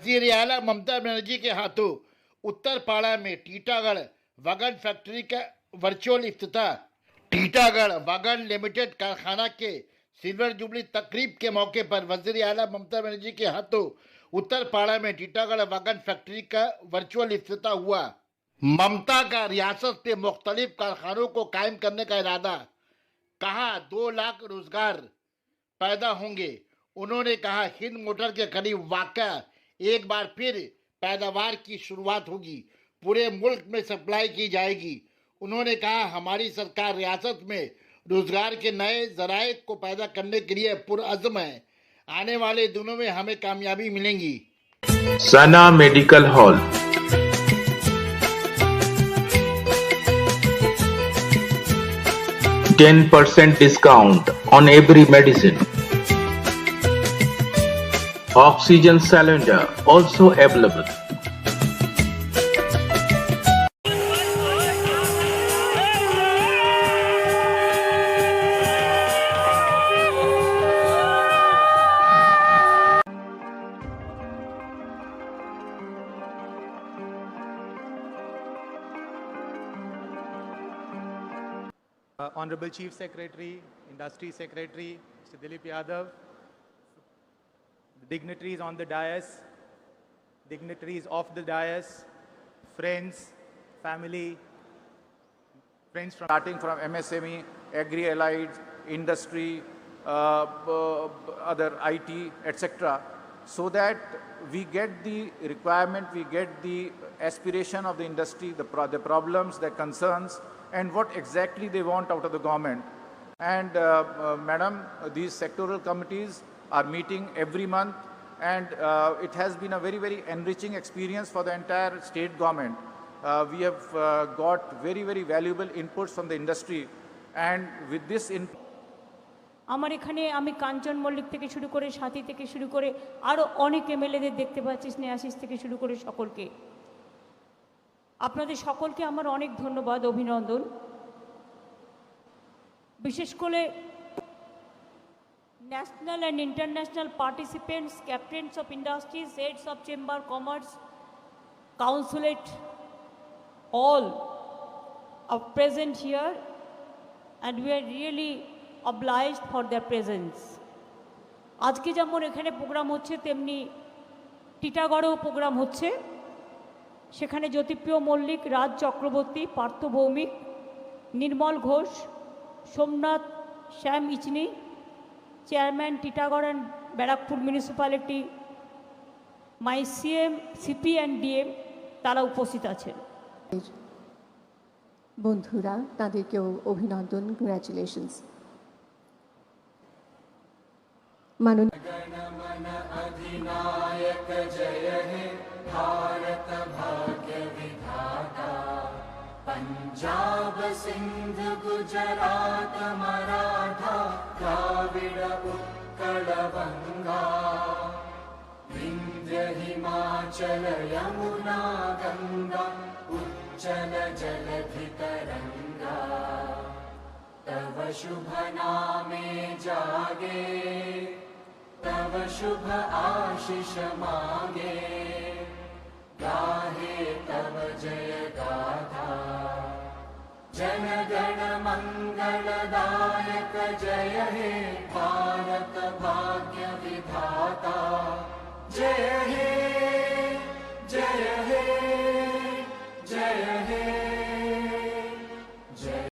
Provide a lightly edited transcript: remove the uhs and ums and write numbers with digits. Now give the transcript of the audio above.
वजीर आला ममता बंरजी के हाथों उत्तर पाड़ा में टीटागढ़ वागन फैक्ट्री का वर्चुअल इफ्तिताह। टीटागढ़ वागन लिमिटेड कारखाना के सिल्वर जुबली तकरीब के मौके पर वजीर आला ममता बंरजी के हाथों उत्तर पाड़ा में टीटागढ़ वागन फैक्ट्री का वर्चुअल इफ्तिताह हुआ। ममता का रियासत में मुख्तलिफ कारखानों को कायम करने का इरादा, कहा 2 लाख रोजगार पैदा होंगे। उन्होंने कहा हिंद मोटर के करीब वाक़ा एक बार फिर पैदावार की शुरुआत होगी, पूरे मुल्क में सप्लाई की जाएगी। उन्होंने कहा हमारी सरकार रियासत में रोजगार के नए ज़राए को पैदा करने के लिए पुरअज़्म है। आने वाले दिनों में हमें कामयाबी मिलेगी। सना medical hall, 10% discount on every medicine. Oxygen cylinder also available. Honorable Chief Secretary, Industry Secretary, Mr. Dilip Yadav, dignitaries on the dais, dignitaries of the dais, friends, family, friends from starting from MSME, agri-allied, industry, other IT, etc., so that we get the requirement, we get the aspiration of the industry, the problems, the concerns, and what exactly they want out of the government. And Madam, these sectoral committees are meeting every month, and it has been a very, very enriching experience for the entire state government. We have got very, very valuable inputs from the industry, and with this আমার এখানে আমি কাঞ্চন মল্লিক থেকে শুরু করে সাথী থেকে শুরু করে আরও অনেক এমএলএদের দেখতে পাচ্ছি, স্নেহাশিস থেকে শুরু করে সকলকে, আপনাদের সকলকে আমার অনেক ধন্যবাদ, অভিনন্দন। বিশেষ করে national and international participants, captains of industries, heads of chamber commerce, consulate, all are present here, and we are really obliged for their presence. আজকে যেমন এখানে প্রোগ্রাম হচ্ছে তেমনি টিটাগড়েও প্রোগ্রাম হচ্ছে। সেখানে জ্যোতিপ্রিয় মল্লিক, রাজ চক্রবর্তী, পার্থ ভৌমিক, নির্মল ঘোষ, সোমনাথ শ্যাম ইচনি, chairman Titagarh and Barrackpore municipality, মাই সিএম, সিপি অ্যান্ড ডিএম, তারা উপস্থিত আছেন। বন্ধুরা, তাদেরকেও অভিনন্দন, কংগ্রাচুলেশনস। মাননীয় अधिनायक जय हे भारत भाग्य विधाता, पंजाब सिंध गुजरात मराठा द्राविड उत्कल बंगा, विंध्य हिमाचल यमुना गंगा उच्चल जलधि तरंगा, तव शुभ नामे जागे, तव शुभ आशीष मांगे, गाहे तव जय गाथा, जन गण मंगलदायक जय हे भारत भाग्य विधाता, जय हे जय हे जय हे।